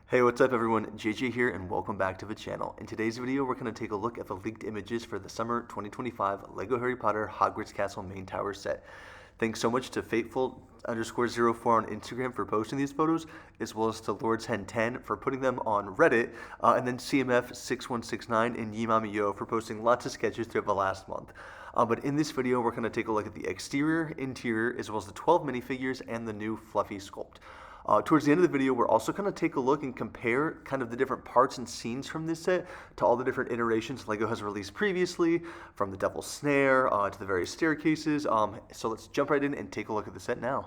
Hey, what's up everyone? JJ here and welcome back to the channel. In today's video, we're going to take a look at the leaked images for the summer 2025 LEGO Harry Potter Hogwarts Castle Main Tower set. Thanks so much to Fateful_04 on Instagram for posting these photos, as well as to LordsHen10 for putting them on Reddit, and then CMF6169 and YeMommyYo for posting lots of sketches throughout the last month. But in this video, we're going to take a look at the exterior, interior, as well as the 12 minifigures and the new fluffy sculpt. Towards the end of the video, we're also going to take a look and compare kind of the different parts and scenes from this set to all the different iterations LEGO has released previously, from the Devil's Snare to the various staircases. So let's jump right in and take a look at the set now.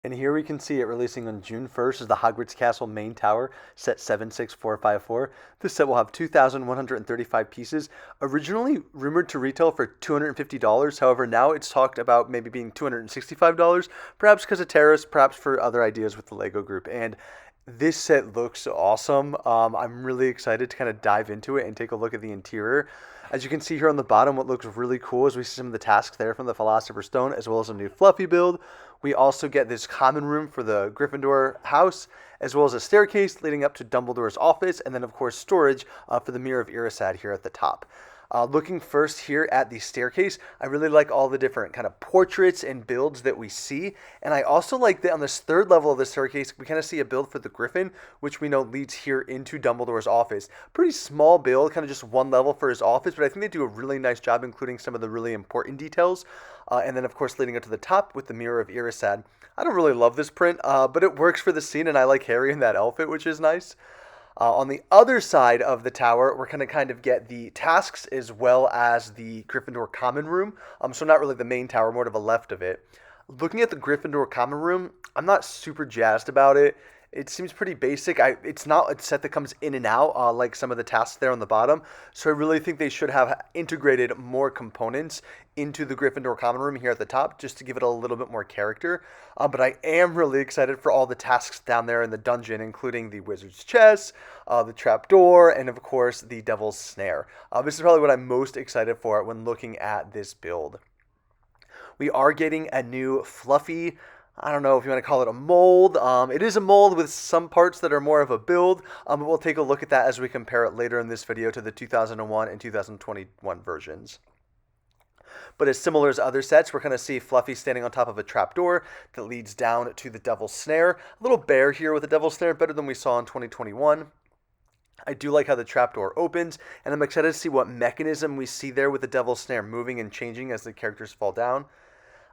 And here we can see it releasing on June 1st as the Hogwarts Castle Main Tower, set 76454. This set will have 2,135 pieces, originally rumored to retail for $250. However, now it's talked about maybe being $265, perhaps because of tariffs, perhaps for other ideas with the LEGO group. And this set looks awesome. I'm really excited to kind of dive into it and take a look at the interior. As you can see here on the bottom, what looks really cool is we see some of the tasks there from the Philosopher's Stone, as well as a new fluffy build. We also get this common room for the Gryffindor house, as well as a staircase leading up to Dumbledore's office, and then of course storage for the Mirror of Erised here at the top. Looking first here at the staircase, I really like all the different kind of portraits and builds that we see. And I also like that on this third level of the staircase, we kind of see a build for the Griffin, which we know leads here into Dumbledore's office. Pretty small build, kind of just one level for his office, but I think they do a really nice job including some of the really important details. And then of course leading up to the top with the Mirror of Erised. I don't really love this print, but it works for the scene and I like Harry in that outfit, which is nice. On the other side of the tower, we're going to kind of get the tasks as well as the Gryffindor common room. So not really the main tower, more to the left of it. Looking at the Gryffindor common room, I'm not super jazzed about it. It seems pretty basic. It's not a set that comes in and out like some of the tasks there on the bottom. So I really think they should have integrated more components into the Gryffindor common room here at the top just to give it a little bit more character. But I am really excited for all the tasks down there in the dungeon, including the Wizard's Chest, the Trapdoor, and of course the Devil's Snare. This is probably what I'm most excited for when looking at this build. We are getting a new fluffy, I don't know if you want to call it a mold. It is a mold with some parts that are more of a build, but we'll take a look at that as we compare it later in this video to the 2001 and 2021 versions. But as similar as other sets, we're going to see Fluffy standing on top of a trapdoor that leads down to the Devil's Snare. A little bear here with the Devil's Snare, better than we saw in 2021. I do like how the trapdoor opens, and I'm excited to see what mechanism we see there with the Devil's Snare moving and changing as the characters fall down.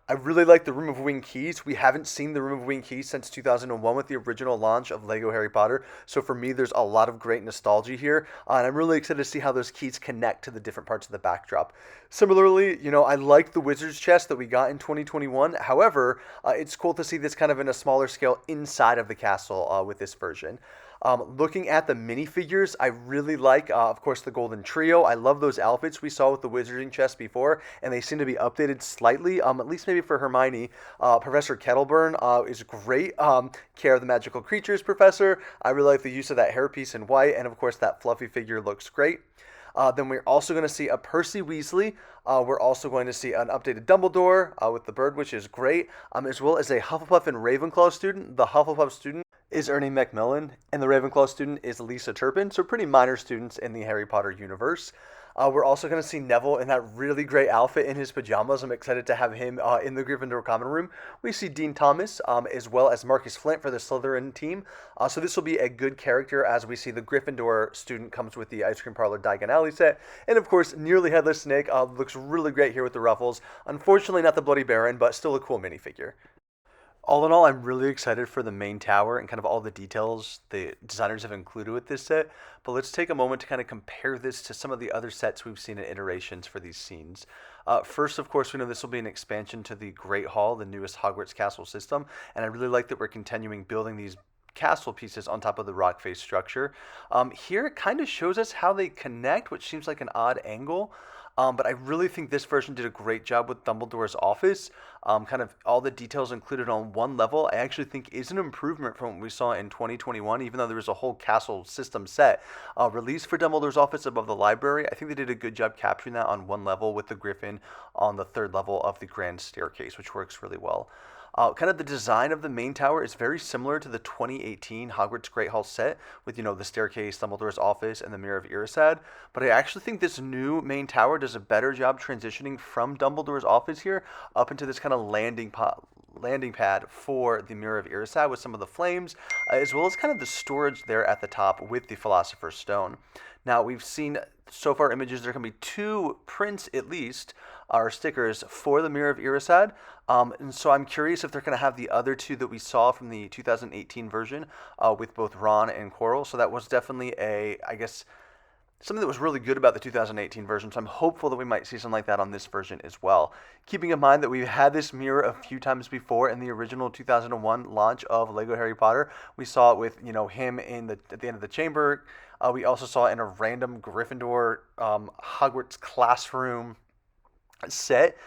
I really like the Room of Wingked Keys. We haven't seen the Room of Wingked Keys since 2001 with the original launch of LEGO Harry Potter. So for me, there's a lot of great nostalgia here. And I'm really excited to see how those keys connect to the different parts of the backdrop. Similarly, I like the Wizard's Chest that we got in 2021. However, it's cool to see this kind of in a smaller scale inside of the castle with this version. Looking at the minifigures, I really like, of course, the Golden Trio. I love those outfits we saw with the Wizarding Chest before, and they seem to be updated slightly, at least maybe for Hermione. Professor Kettleburn is great. Care of the Magical Creatures Professor. I really like the use of that hairpiece in white, and of course, that fluffy figure looks great. Then we're also going to see a Percy Weasley. We're also going to see an updated Dumbledore with the bird, which is great, as well as a Hufflepuff and Ravenclaw student. The Hufflepuff student is Ernie Macmillan, and the Ravenclaw student is Lisa Turpin, so pretty minor students in the Harry Potter universe. We're also going to see Neville in that really great outfit in his pajamas. I'm excited to have him in the Gryffindor common room. We see Dean Thomas as well as Marcus Flint for the Slytherin team. So this will be a good character as we see the Gryffindor student comes with the Ice Cream Parlor Diagon Alley set. And of course, Nearly Headless Snake looks really great here with the ruffles. Unfortunately, not the Bloody Baron, but still a cool minifigure. All in all, I'm really excited for the main tower and kind of all the details the designers have included with this set. But let's take a moment to kind of compare this to some of the other sets we've seen in iterations for these scenes. First, of course, we know this will be an expansion to the Great Hall, the newest Hogwarts castle system. And I really like that we're continuing building these castle pieces on top of the rock face structure. Here it kind of shows us how they connect, which seems like an odd angle. But I really think this version did a great job with Dumbledore's office. Kind of all the details included on one level, I actually think is an improvement from what we saw in 2021, even though there was a whole castle system set released for Dumbledore's office above the library. I think they did a good job capturing that on one level with the Griffin on the third level of the grand staircase, which works really well. Kind of the design of the main tower is very similar to the 2018 Hogwarts Great Hall set with, the staircase, Dumbledore's office, and the Mirror of Erised. But I actually think this new main tower does a better job transitioning from Dumbledore's office here up into this kind of landing pad for the Mirror of Erised with some of the flames, as well as kind of the storage there at the top with the Philosopher's Stone. Now, we've seen so far images, there can be 2 prints at least, or stickers, for the Mirror of Erised. And so I'm curious if they're going to have the other 2 that we saw from the 2018 version with both Ron and Quirrell. So that was definitely something that was really good about the 2018 version, so I'm hopeful that we might see something like that on this version as well. Keeping in mind that we've had this mirror a few times before in the original 2001 launch of Lego Harry Potter. We saw it with, him at the end of the chamber. We also saw it in a random Gryffindor Hogwarts classroom set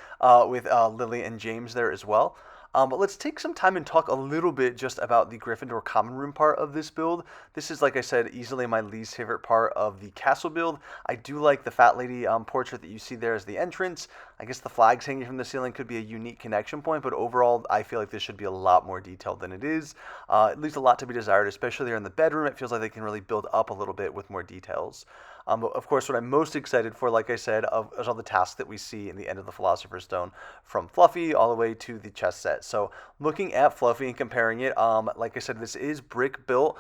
with Lily and James there as well. But let's take some time and talk a little bit just about the Gryffindor common room part of this build. This is, like I said, easily my least favorite part of the castle build. I do like the fat lady portrait that you see there as the entrance. I guess the flags hanging from the ceiling could be a unique connection point, but overall I feel like this should be a lot more detailed than it is. It leaves a lot to be desired, especially there in the bedroom. It feels like they can really build up a little bit with more details. But of course, what I'm most excited for, like I said, is all the tasks that we see in the end of the Philosopher's Stone, from Fluffy all the way to the chess set. So looking at Fluffy and comparing it, like I said, this is brick built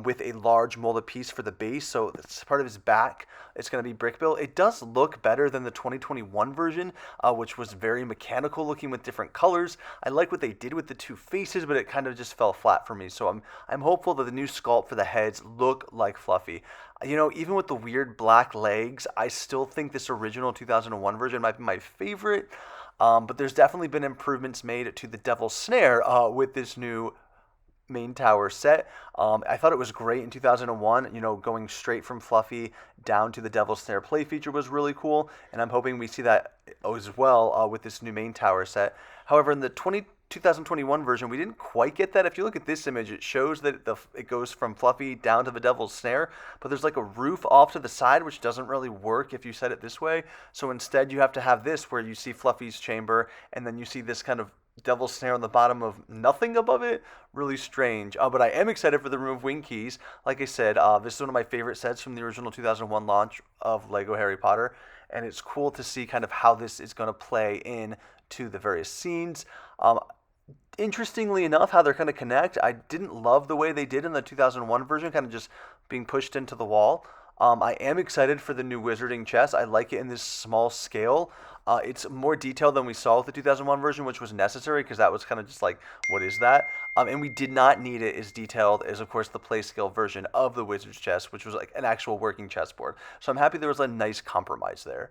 with a large molded piece for the base. So it's part of his back. It's going to be brick built. It does look better than the 2021 version, which was very mechanical looking with different colors. I like what they did with the 2 faces, but it kind of just fell flat for me. So I'm hopeful that the new sculpt for the heads look like Fluffy. Even with the weird black legs, I still think this original 2001 version might be my favorite. But there's definitely been improvements made to the Devil's Snare with this new main tower set. I thought it was great in 2001. Going straight from Fluffy down to the Devil's Snare play feature was really cool. And I'm hoping we see that as well with this new main tower set. However, in the 2021 version, we didn't quite get that. If you look at this image, it shows that it goes from Fluffy down to the Devil's Snare, but there's like a roof off to the side, which doesn't really work if you set it this way. So instead, you have to have this where you see Fluffy's chamber, and then you see this kind of Devil's Snare on the bottom of nothing above it. Really strange. But I am excited for the Room of Wingked Keys. Like I said, this is one of my favorite sets from the original 2001 launch of Lego Harry Potter, and it's cool to see kind of how this is going to play in to the various scenes. Interestingly enough, how they're going to connect, I didn't love the way they did in the 2001 version, kind of just being pushed into the wall. I am excited for the new wizarding chest. I like it in this small scale. It's more detailed than we saw with the 2001 version, which was necessary because that was kind of just like, what is that? And we did not need it as detailed as, of course, the play scale version of the wizard's chest, which was like an actual working chessboard. So I'm happy there was a nice compromise there.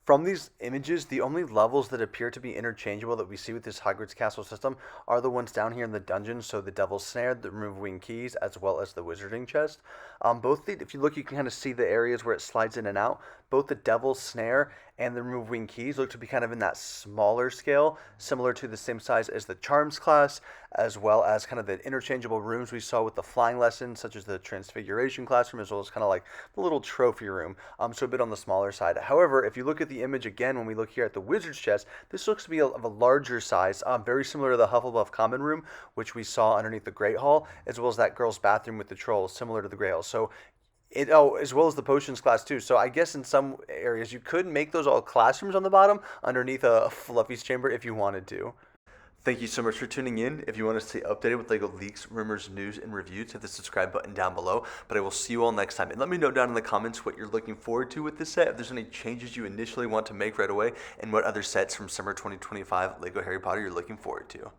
From these images, the only levels that appear to be interchangeable that we see with this Hogwarts Castle system are the ones down here in the dungeon, so the Devil's Snare, the Room of Wingked Keys, as well as the Wizarding Chest. If you look, you can kind of see the areas where it slides in and out. Both the Devil's Snare and the Room of Wingked Keys look to be kind of in that smaller scale, similar to the same size as the Charms class, as well as kind of the interchangeable rooms we saw with the flying lessons, such as the Transfiguration classroom, as well as kind of like the little trophy room, so a bit on the smaller side. However, if you look at the image again, when we look here at the Wizard's Chest, this looks to be of a larger size, very similar to the Hufflepuff Common Room, which we saw underneath the Great Hall, as well as that girl's bathroom with the trolls, similar to the Great Hall. So as well as the potions class too. So I guess in some areas you could make those all classrooms on the bottom underneath a Fluffy's chamber if you wanted to. Thank you so much for tuning in. If you want to stay updated with LEGO leaks, rumors, news, and reviews, hit the subscribe button down below. But I will see you all next time. And let me know down in the comments what you're looking forward to with this set, if there's any changes you initially want to make right away, and what other sets from summer 2025 LEGO Harry Potter you're looking forward to.